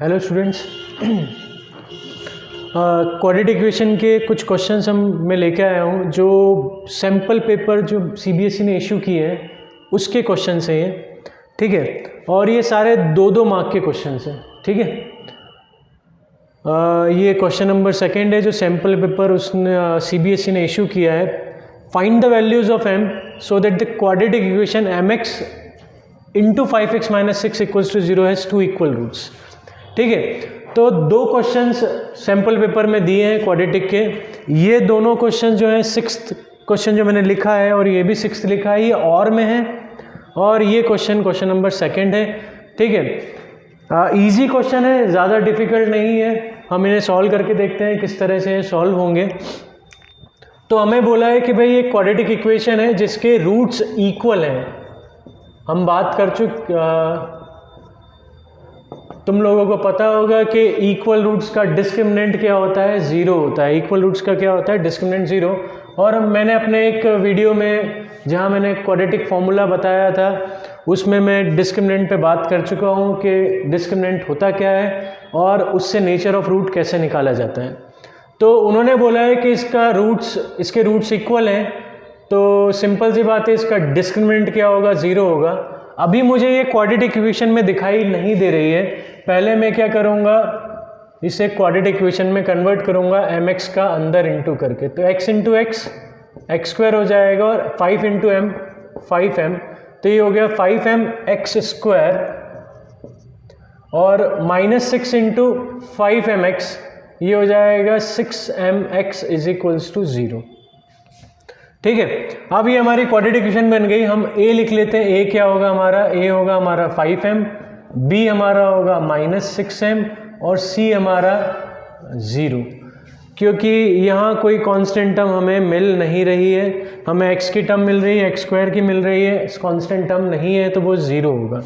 Hello students, quadratic equation के कुछ questions मैं लेके आया हूँ जो सैम्पल पेपर जो सीबीएसई ने इशू किए हैं उसके क्वेश्चंस हैं ये, ठीक है। और ये सारे 2-2 मार्क के क्वेश्चंस हैं, ठीक है। ये क्वेश्चन नंबर 2 है जो सैम्पल पेपर उसने सीबीएसई ने इशू किया है। Find the values of m so that the quadratic equation mx into 5x minus 6 equals to 0 has 2 equal roots, ठीक है। तो 2 क्वेश्चंस सैम्पल पेपर में दिए हैं क्वाड्रेटिक के। ये दोनों क्वेश्चन जो है 6th क्वेश्चन जो मैंने लिखा है और ये भी 6th लिखा है, ये और में है। और ये क्वेश्चन नंबर 2 है, ठीक है। इजी क्वेश्चन है, ज़्यादा डिफिकल्ट नहीं है। हम इन्हें सॉल्व करके देखते हैं किस तरह से सॉल्व होंगे। तो हमें बोला है कि भाई ये क्वाड्रेटिक इक्वेशन है जिसके रूट्स इक्वल हैं। हम बात कर तुम लोगों को पता होगा कि इक्वल रूट्स का डिस्क्रिमिनेंट क्या होता है, 0 होता है। इक्वल रूट्स का क्या होता है, डिस्क्रिमिनेंट 0। और मैंने अपने एक वीडियो में जहां मैंने क्वाड्रेटिक फॉर्मूला बताया था उसमें मैं डिस्क्रिमिनेंट पे बात कर चुका हूं कि डिस्क्रिमिनेंट होता क्या है और उससे नेचर ऑफ रूट कैसे निकाला जाता है। तो उन्होंने बोला है कि इसके रूट्स इक्वल हैं, तो सिंपल सी बात है, इसका डिस्क्रिमिनेंट क्या होगा, 0 होगा। अभी मुझे ये क्वाड्रेटिक इक्वेशन में दिखाई नहीं दे रही है। पहले मैं क्या करूँगा, इसे क्वाड्रेटिक इक्वेशन में कन्वर्ट करूँगा mx का अंदर इंटू करके। तो x into x x square हो जाएगा और 5 इंटू m 5m, तो ये हो गया 5m x स्क्वायर और -6 इंटू 5mx ये हो जाएगा 6mx इज इक्वल्स टू 0, ठीक है। अब ये हमारी क्वाड्रेटिक इक्वेशन बन गई। हम a लिख लेते हैं। a क्या होगा हमारा, a होगा हमारा 5m, b हमारा होगा -6m और c हमारा 0। क्योंकि यहाँ कोई कांस्टेंट टर्म हमें मिल नहीं रही है, हमें x की टर्म मिल रही है, x स्क्वायर की मिल रही है, कांस्टेंट टर्म नहीं है तो वो 0 होगा।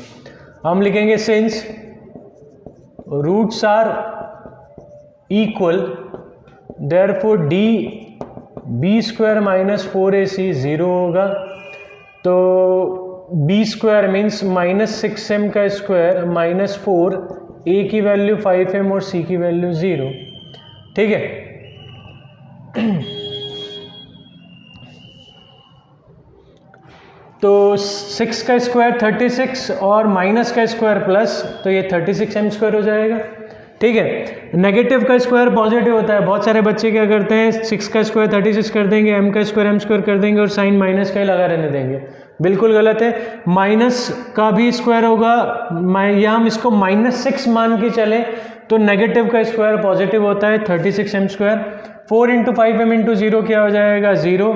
हम लिखेंगे since roots are equal therefore d b square minus 4ac 0 होगा। तो b स्क्वायर मीन्स -6m का स्क्वायर -4, a की वैल्यू 5m और c की वैल्यू 0, ठीक है। तो 6 का स्क्वायर 36 और माइनस का स्क्वायर प्लस, तो ये 36m स्क्वायर हो जाएगा, ठीक है। नेगेटिव का स्क्वायर पॉजिटिव होता है। बहुत सारे बच्चे क्या करते हैं, 6 का स्क्वायर 36 कर देंगे, m का स्क्वायर m स्क्वायर कर देंगे और साइन माइनस का ही लगा रहने देंगे। बिल्कुल गलत है। माइनस का भी स्क्वायर होगा, या हम इसको -6 मान के चले तो नेगेटिव का स्क्वायर पॉजिटिव होता है, 36m square. 4 into 5m into 0 क्या हो जाएगा, 0।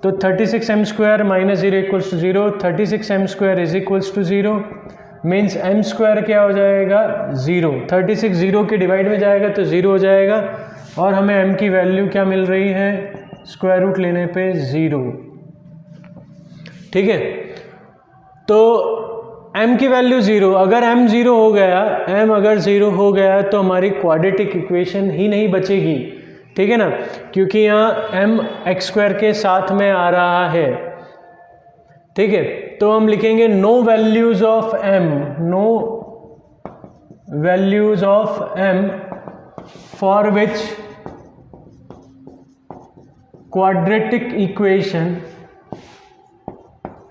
तो 36m square minus 0 equals to 0, 36m square is equals to 0 means m square क्या हो जाएगा, 0। 36 0 के डिवाइड में जाएगा तो 0 हो जाएगा और हमें m की वैल्यू क्या मिल रही है, स्क्वायर रूट लेने पे 0, ठीक है। तो m की वैल्यू 0, अगर m 0 हो गया, m अगर 0 हो गया तो हमारी क्वाड्रेटिक इक्वेशन ही नहीं बचेगी, ठीक है ना, क्योंकि यहाँ m x स्क्वायर के साथ में आ रहा है, ठीक है। तो हम लिखेंगे no values of m, no values of m for which quadratic equation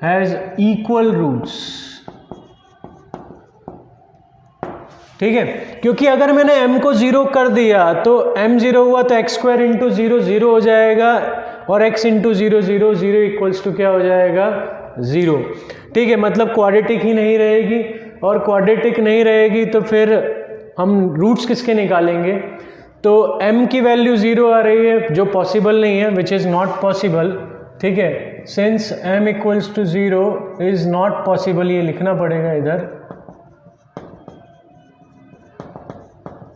has equal roots, ठीक है। क्योंकि अगर मैंने m को 0 कर दिया तो m 0 हुआ तो x स्क्वायर इंटू 0 0 हो जाएगा और x इंटू 0 0 0 इक्वल्स टू क्या हो जाएगा, 0, ठीक है। मतलब क्वाड्रेटिक ही नहीं रहेगी, और क्वाड्रेटिक नहीं रहेगी तो फिर हम रूट्स किसके निकालेंगे। तो m की वैल्यू 0 आ रही है जो पॉसिबल नहीं है, विच इज़ नॉट पॉसिबल, ठीक है। Since m equals to 0 is not possible, ये लिखना पड़ेगा इधर।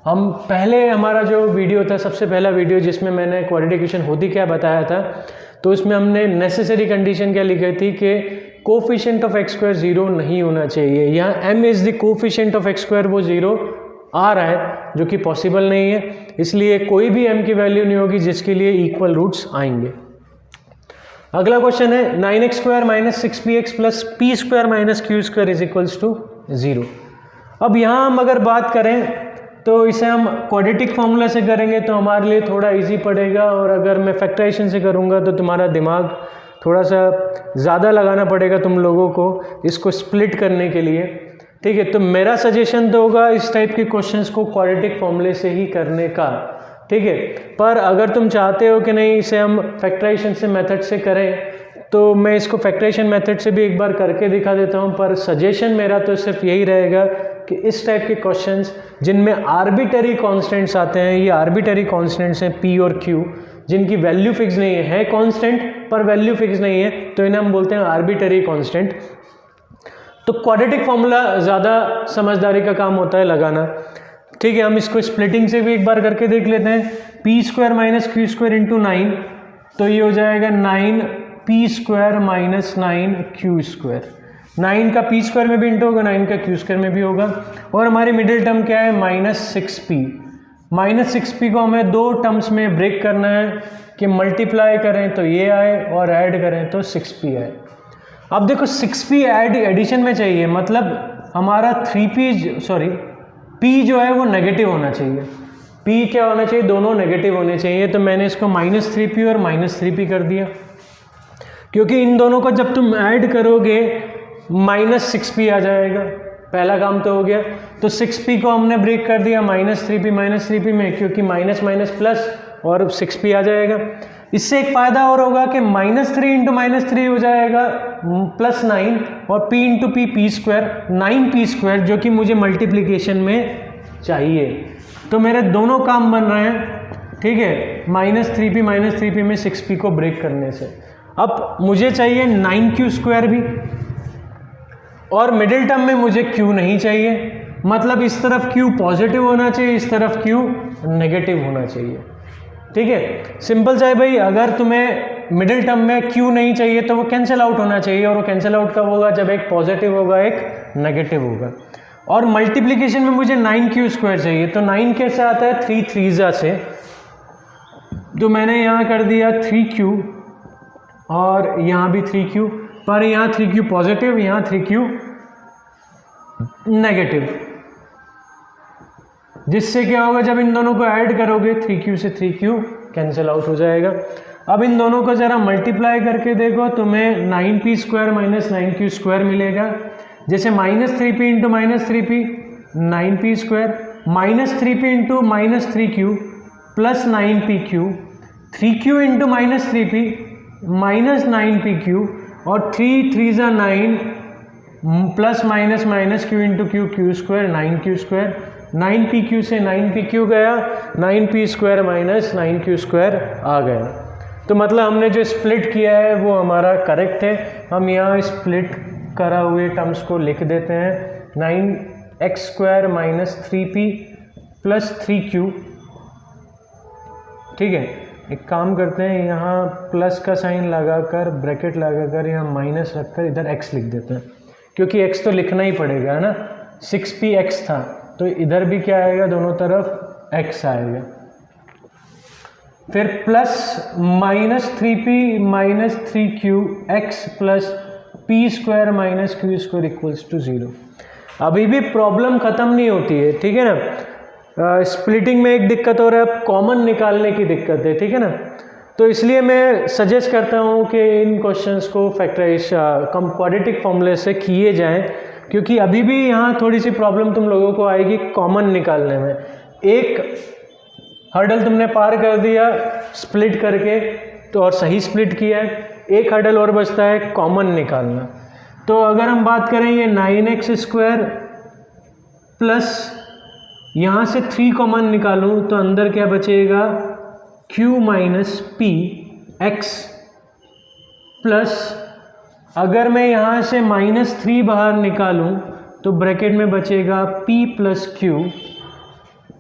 हम पहले हमारा जो वीडियो था, सबसे पहला वीडियो जिसमें मैंने क्वाड्रेटिक इक्वेशन होती क्या बताया था, तो उसमें हमने नेसेसरी कंडीशन क्या लिखी थी कि कोफिशिएंट ऑफ x स्क्वायर 0 नहीं होना चाहिए। यहाँ m is the coefficient of x square, वो 0 आ रहा है जो कि पॉसिबल नहीं है, इसलिए कोई भी m की वैल्यू नहीं होगी जिसके लिए इक्वल रूट्स आएंगे। अगला क्वेश्चन है 9x square minus 6px plus p square minus q square is equals to 0। अब यहाँ हम अगर बात करें तो इसे हम क्वाड्रेटिक फार्मूला से करेंगे तो हमारे लिए थोड़ा इजी पड़ेगा, और अगर मैं फैक्टराइजेशन से करूँगा तो तुम्हारा दिमाग थोड़ा सा ज़्यादा लगाना पड़ेगा तुम लोगों को इसको स्प्लिट करने के लिए। ठीक है, तो मेरा सजेशन तो होगा इस टाइप के क्वेश्चंस को क्वाड्रेटिक फॉर्मूले से ही करने का। ठीक है, पर अगर तुम चाहते हो कि नहीं इसे हम फैक्टराइजेशन से मेथड से करें तो मैं इसको फैक्टराइजेशन मेथड से भी एक बार करके दिखा देता हूँ, पर सजेशन मेरा तो सिर्फ यही रहेगा कि इस टाइप के क्वेश्चंस जिनमें आर्बिटरी कांस्टेंट्स आते हैं, ये आर्बिटरी कांस्टेंट्स हैं P और Q, जिनकी वैल्यू फिक्स नहीं है कांस्टेंट पर वैल्यू फिक्स नहीं है, तो इन्हें हम बोलते हैं आर्बिटरी कांस्टेंट। तो क्वाड्रेटिक फार्मूला ज़्यादा समझदारी का काम होता है लगाना। ठीक है, हम इसको स्प्लिटिंग से भी एक बार करके देख लेते हैं। P square minus q square into 9, तो ये हो जाएगा 9p square minus 9q square. 9 का p स्क्वायर में भी इंटू होगा, 9 का q स्क्वायर में भी होगा। और हमारी मिडिल टर्म क्या है, -6p। -6p को हमें दो टर्म्स में ब्रेक करना है कि मल्टीप्लाई करें तो ये आए और ऐड करें तो 6p आए। अब देखो 6p एडिशन में चाहिए, मतलब हमारा p जो है वो नेगेटिव होना चाहिए। p क्या होना चाहिए, दोनों नेगेटिव होने चाहिए। तो मैंने इसको -3p और -3p कर दिया, क्योंकि इन दोनों को जब तुम ऐड करोगे -6p आ जाएगा। पहला काम तो हो गया। तो 6p को हमने ब्रेक कर दिया -3p में, क्योंकि माइनस माइनस प्लस और 6p आ जाएगा। इससे एक फ़ायदा और होगा कि -3 इंटू -3 हो जाएगा +9 और p into p square 9p square, जो कि मुझे मल्टीप्लिकेशन में चाहिए। तो मेरे दोनों काम बन रहे हैं। ठीक है, -3p में 6p को ब्रेक करने से। अब मुझे चाहिए 9q स्क्वायर भी, और मिडिल टर्म में मुझे q नहीं चाहिए, मतलब इस तरफ q पॉजिटिव होना चाहिए, इस तरफ q नेगेटिव होना चाहिए। ठीक है, सिंपल सा है भाई। अगर तुम्हें मिडिल टर्म में q नहीं चाहिए तो वो कैंसिल आउट होना चाहिए, और वो कैंसिल आउट कब होगा, जब एक पॉजिटिव होगा एक नेगेटिव होगा। और मल्टीप्लिकेशन में मुझे 9q स्क्वायर चाहिए, तो 9 कैसे आता है, 3 3 से, तो मैंने यहाँ कर दिया 3q और यहाँ भी 3q, पर यहाँ 3q पॉजिटिव, यहाँ 3q नेगेटिव, जिससे क्या होगा, जब इन दोनों को ऐड करोगे 3q से 3q कैंसिल आउट हो जाएगा। अब इन दोनों को ज़रा मल्टीप्लाई करके देखो, तुम्हें 9p square minus 9q square मिलेगा। जैसे -3p into -3p 9p square, -3p into -3q plus 9pq, 3q into -3p -9pq, और 3 3 9 plus minus minus q into q square 9q square. 9pq से 9pq गया, 9p square minus 9q square आ गया। तो मतलब हमने जो स्प्लिट किया है वो हमारा करेक्ट है। हम यहाँ स्प्लिट करा हुए टर्म्स को लिख देते हैं, 9x square minus 3p plus 3q। ठीक है, एक काम करते हैं, यहाँ प्लस का साइन लगाकर ब्रैकेट लगाकर यहाँ माइनस रखकर इधर x लिख देते हैं, क्योंकि x तो लिखना ही पड़ेगा, है ना। 6px था तो इधर भी क्या आएगा, दोनों तरफ x आएगा। फिर plus -3p minus 3qx plus p square minus q square equals to 0। अभी भी प्रॉब्लम ख़त्म नहीं होती है, ठीक है ना। स्प्लिटिंग में एक दिक्कत हो रहा है, कॉमन निकालने की दिक्कत है, ठीक है ना। तो इसलिए मैं सजेस्ट करता हूँ कि इन क्वेश्चंस को क्वाड्रेटिक फॉर्मूले से किए जाएं, क्योंकि अभी भी यहाँ थोड़ी सी प्रॉब्लम तुम लोगों को आएगी कॉमन निकालने में। एक हर्डल तुमने पार कर दिया स्प्लिट करके, तो और सही स्प्लिट किया है, एक हर्डल और बचता है कॉमन निकालना। तो अगर हम बात करें ये 9x स्क्वायर प्लस यहाँ से 3 कॉमन निकालूं तो अंदर क्या बचेगा, q minus P x plus, अगर मैं यहाँ से -3 बाहर निकालूं तो ब्रैकेट में बचेगा p प्लस क्यू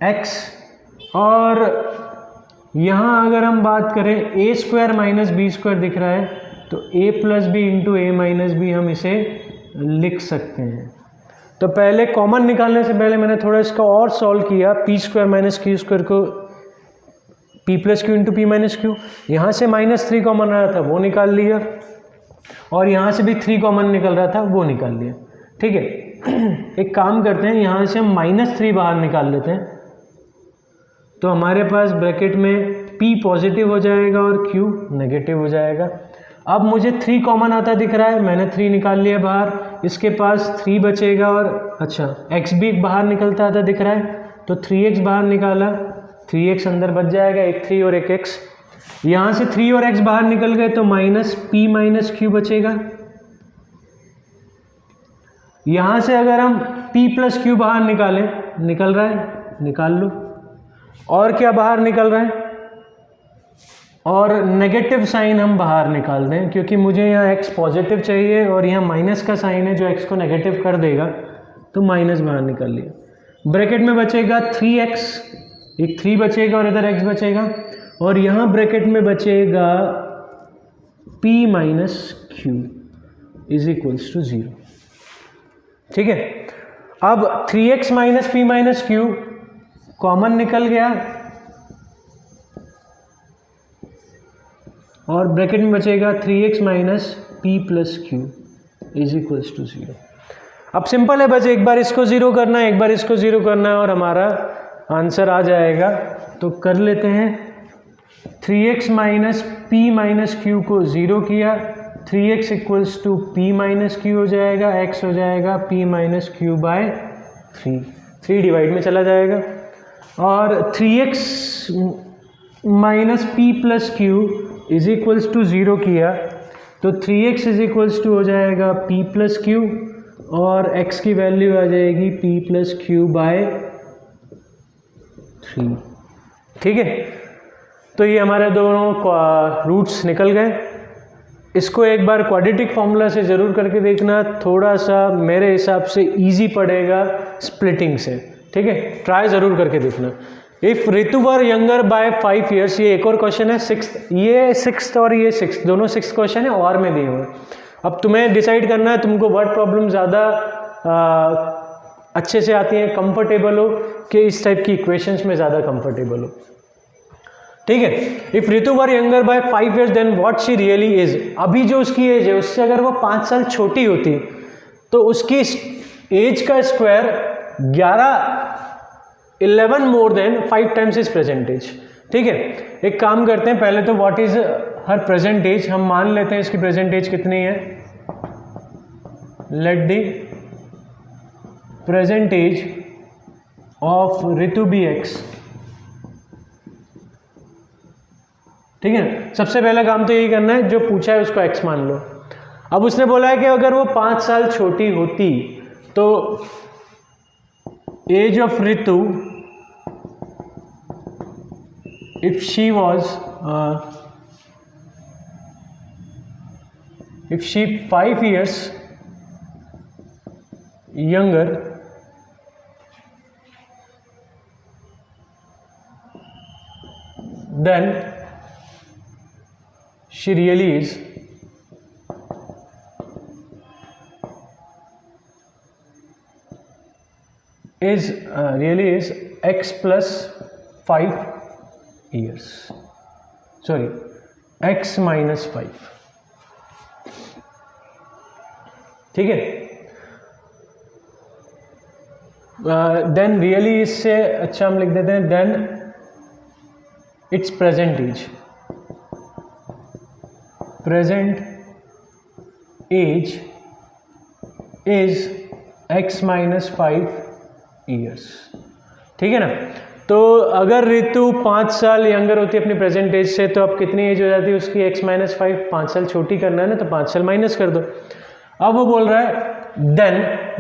एक्स। और यहाँ अगर हम बात करें a square minus b square दिख रहा है, तो a plus b into a minus b हम इसे लिख सकते हैं। तो पहले कॉमन निकालने से पहले मैंने थोड़ा इसका और सॉल्व किया, p square minus q square को p plus Q into P minus Q, यहाँ से -3 कॉमन आ रहा था वो निकाल लिया, और यहाँ से भी 3 कॉमन निकल रहा था वो निकाल लिया। ठीक है, एक काम करते हैं, यहाँ से हम -3 बाहर निकाल लेते हैं, तो हमारे पास ब्रैकेट में p पॉजिटिव हो जाएगा और q नेगेटिव हो जाएगा। अब मुझे 3 कॉमन आता दिख रहा है, मैंने 3 निकाल लिया बाहर, इसके पास 3 बचेगा और अच्छा x भी बाहर निकलता आता दिख रहा है, तो 3x बाहर निकाला, 3x अंदर बच जाएगा, एक 3 और एक x। यहाँ से 3 और x बाहर निकल गए तो माइनस p माइनस q बचेगा। यहाँ से अगर हम p प्लस q बाहर निकालें, निकल रहा है, निकाल लो। और क्या बाहर निकल रहा है, और नेगेटिव साइन हम बाहर निकाल दें, क्योंकि मुझे यहाँ x पॉजिटिव चाहिए और यहाँ माइनस का साइन है जो x को नेगेटिव कर देगा, तो माइनस बाहर निकाल लिया। ब्रैकेट में बचेगा 3x, एक 3 बचेगा और इधर x बचेगा, और यहाँ ब्रैकेट में बचेगा p minus q is equals to 0। ठीक है, अब 3x minus p minus q common निकल गया और ब्रैकेट में बचेगा 3x minus p plus q is equals to 0। अब सिंपल है, बस एक बार इसको 0 करना है, एक बार इसको 0 करना है और हमारा आंसर आ जाएगा। तो कर लेते हैं, 3x minus p minus q को 0 किया, 3x equals to p minus q हो जाएगा, x हो जाएगा p minus q by 3 divide में चला जाएगा, और 3x minus p plus q is equals to 0 किया तो 3x इज इक्वल्स टू हो जाएगा p प्लस q और x की वैल्यू आ जाएगी p प्लस q बाय 3। ठीक है, तो ये हमारे दोनों रूट्स निकल गए। इसको एक बार क्वाड्रेटिक फॉर्मूला से ज़रूर करके देखना, थोड़ा सा मेरे हिसाब से इजी पड़ेगा स्प्लिटिंग से। ठीक है, ट्राई ज़रूर करके देखना। If Ritu were younger by 5 years, ये एक और क्वेश्चन है, 6th, ये 6th और ये 6th, दोनों 6th क्वेश्चन है और में दिए हुए। अब तुम्हें डिसाइड करना है, तुमको वर्ड प्रॉब्लम ज़्यादा अच्छे से आती है, कंफर्टेबल हो कि इस टाइप की इक्वेशंस में ज़्यादा कंफर्टेबल हो। ठीक है, if Ritu were younger by 5 years then what she really is. अभी जो उसकी एज है उससे अगर वो 5 साल छोटी होती तो उसकी एज का square 11 more than 5 times is present age. ठीक है, एक काम करते हैं, पहले तो what is her present age हम मान लेते हैं, इसकी प्रेजेंट एज कितनी है। Let the present age of Ritu be x। ठीक है, सबसे पहला काम तो यही करना है, जो पूछा है उसको x मान लो। अब उसने बोला है कि अगर वो 5 साल छोटी होती तो age of Ritu if she was if she 5 years younger then she really is x plus 5 years, sorry x minus 5। ठीक है, देन रियली इससे अच्छा हम लिख देते हैं then its present age is x minus 5 years। ठीक है ना, तो अगर रितु 5 साल यंगर होती है अपनी प्रेजेंट एज से, तो अब कितनी एज हो जाती है उसकी, x माइनस 5, 5 साल छोटी करना है ना, तो 5 साल माइनस कर दो। अब वो बोल रहा है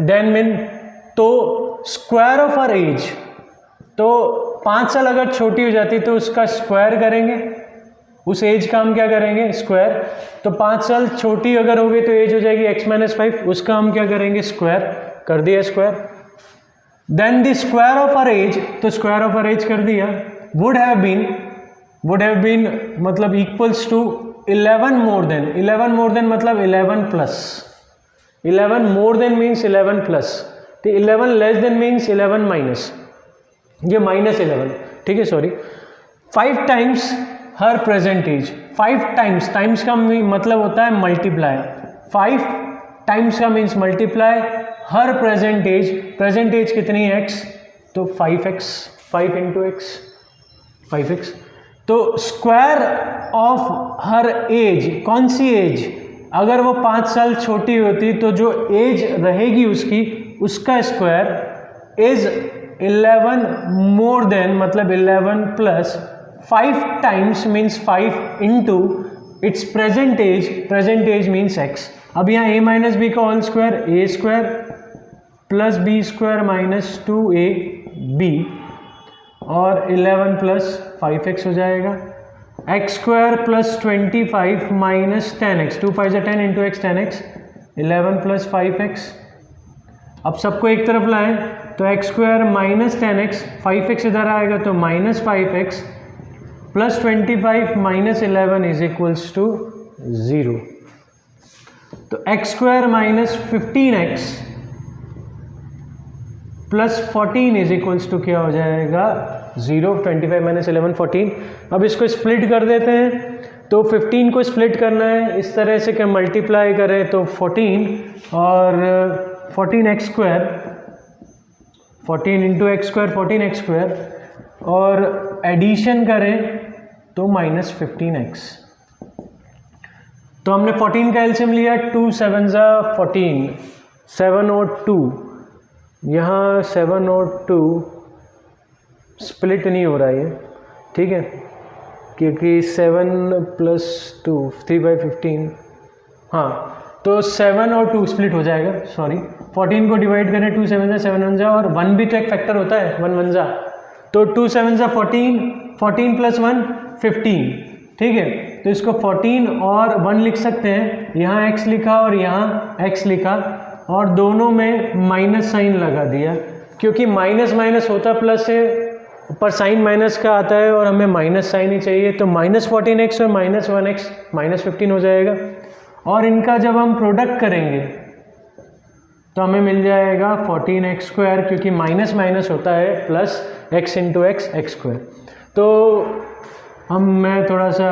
देन मीन, तो स्क्वायर ऑफ हर एज, तो 5 साल अगर छोटी हो जाती तो उसका स्क्वायर करेंगे, उस एज का हम क्या करेंगे, स्क्वायर। तो 5 साल छोटी अगर हो गई तो एज हो जाएगी x माइनस 5, उसका हम क्या करेंगे, स्क्वायर कर दिया, square. Then the square of her age, तो स्क्वायर ऑफ हर एज कर दिया, वुड हैव बीन मतलब इक्वल्स टू 11 मोर देन मतलब 11 plus, 11 more than means 11 plus, तो 11 लेस देन मीन्स 11 माइनस, ये माइनस 11। ठीक है, sorry, 5 times her present age. 5 times का मतलब होता है मल्टीप्लाई, 5 टाइम्स का means multiply, her present age कितनी है x, तो 5x, 5 इंटू एक्स। 5x। तो स्क्वायर ऑफ हर एज, कौन सी एज, अगर वो 5 साल छोटी होती तो जो एज रहेगी उसकी, उसका स्क्वायर इज 11 मोर देन, मतलब 11 plus 5 times means 5 into its present age means x। अब यहाँ a माइनस बी का whole square, a square plus b square minus 2ab और 11 प्लस 5x हो जाएगा। X square plus 25 minus 10x, 2 5 10 into x 10x, 11 plus 5x। अब सबको एक तरफ लाएं तो x square minus 10x, 5x इधर आएगा तो minus 5x plus 25 minus 11 is equals to 0। तो x square minus 15x plus 14 is equals to क्या हो जाएगा 0। 25 माइनस 11 14। अब इसको स्प्लिट कर देते हैं, तो 15 को स्प्लिट करना है इस तरह से कि मल्टीप्लाई करें तो 14 और 14x square, 14 into x square 14x square, और एडिशन करें तो माइनस 15x। तो हमने 14 का एलसीएम लिया, 2 7 14, 7 और 2, यहाँ 7 और 2 स्प्लिट नहीं हो रहा है, ठीक है, क्योंकि 7 प्लस 2 3 बाई 15, हाँ तो 7 और 2 स्प्लिट हो जाएगा, सॉरी 14 को डिवाइड करें 2 7 7 1 और 1 भी तो एक फैक्टर होता है, 1 1 तो 2 7 14, 14 प्लस 1 15, ठीक है। तो इसको 14 और 1 लिख सकते हैं, यहाँ x लिखा और यहाँ x लिखा और दोनों में माइनस साइन लगा दिया, क्योंकि माइनस माइनस होता प्लस है, पर साइन माइनस का आता है और हमें माइनस साइन ही चाहिए, तो माइनस 14x और माइनस 1x माइनस 15 हो जाएगा। और इनका जब हम प्रोडक्ट करेंगे तो हमें मिल जाएगा 14x स्क्वायर, क्योंकि माइनस माइनस होता है plus x into x x square. तो मैं थोड़ा सा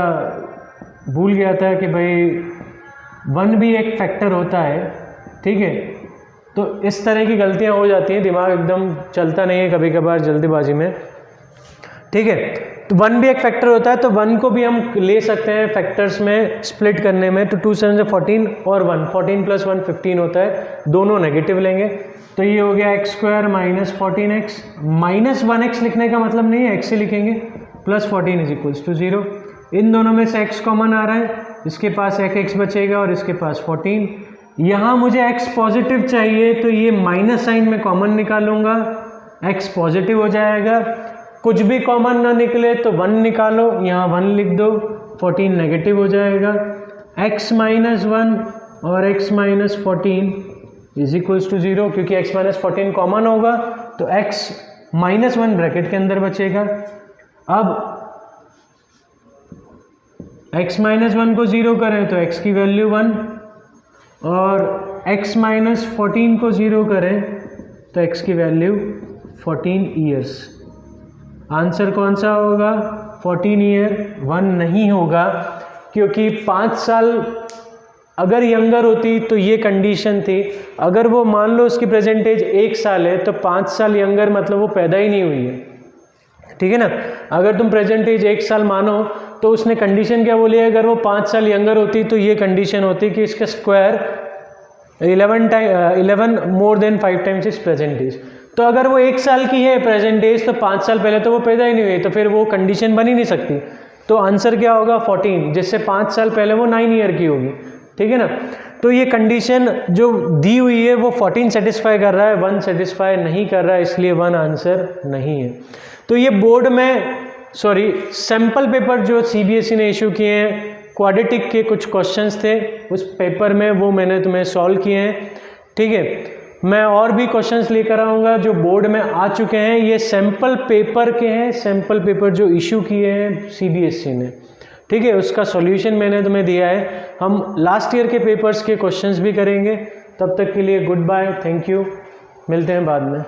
भूल गया था कि भाई 1 भी एक फैक्टर होता है, ठीक है। तो इस तरह की गलतियां हो जाती हैं, दिमाग एकदम चलता नहीं है कभी कभार जल्दीबाजी में, ठीक है। तो 1 भी एक फैक्टर होता है, तो 1 को भी हम ले सकते हैं फैक्टर्स में स्प्लिट करने में। तो 2 7 14 और 1, 14 प्लस 1 15 होता है, दोनों नेगेटिव लेंगे तो ये हो गया x square minus 14x, minus 1x लिखने का मतलब नहीं है, x से लिखेंगे, प्लस 14 इज इक्वल्स टू 0। इन दोनों में से x कॉमन आ रहा है, इसके पास एक x बचेगा और इसके पास 14। यहाँ मुझे x पॉजिटिव चाहिए तो ये माइनस साइन में कॉमन निकालूंगा, x पॉजिटिव हो जाएगा। कुछ भी कॉमन ना निकले तो 1 निकालो, यहाँ 1 लिख दो, 14 नेगेटिव हो जाएगा। x माइनस 1 और x minus 14 is equals to 0, क्योंकि x माइनस 14 कॉमन होगा तो x माइनस 1 ब्रैकेट के अंदर बचेगा। अब x माइनस 1 को 0 करें तो x की वैल्यू 1 और x माइनस 14 को 0 करें तो x की वैल्यू 14 ईयर्स। आंसर कौन सा होगा? 14 ईयर 1 नहीं होगा, क्योंकि 5 साल अगर यंगर होती तो ये कंडीशन थी। अगर वो मान लो उसकी प्रेजेंट एज 1 साल है तो 5 साल यंगर मतलब वो पैदा ही नहीं हुई है, ठीक है ना। अगर तुम प्रेजेंट एज 1 साल मानो तो उसने कंडीशन क्या बोली है, अगर वो 5 साल यंगर होती तो ये कंडीशन होती कि इसका square 11 more than 5 times is present age. तो अगर वो 1 साल की है प्रेजेंट एज तो 5 साल पहले तो वो पैदा ही नहीं हुई, तो फिर वो कंडीशन बन ही नहीं सकती। तो आंसर क्या होगा? 14, जिससे 5 साल पहले वो 9 ईयर की होगी, ठीक है ना। तो ये कंडीशन जो दी हुई है वो 14 सेटिस्फाई कर रहा है, 1 सेटिस्फाई नहीं कर रहा है, इसलिए 1 आंसर नहीं है। तो ये बोर्ड में सैम्पल पेपर जो सीबीएसई ने इशू किए हैं, क्वाड्रेटिक के कुछ क्वेश्चंस थे उस पेपर में, वो मैंने तुम्हें सॉल्व किए हैं, ठीक है। मैं और भी क्वेश्चंस लेकर आऊँगा जो बोर्ड में आ चुके हैं, ये सैम्पल पेपर के हैं, सैम्पल पेपर जो इशू किए हैं सीबीएसई ने, ठीक है। उसका सॉल्यूशन मैंने तुम्हें दिया है। हम लास्ट ईयर के पेपर्स के क्वेश्चंस भी करेंगे। तब तक के लिए गुड बाय, थैंक यू, मिलते हैं बाद में।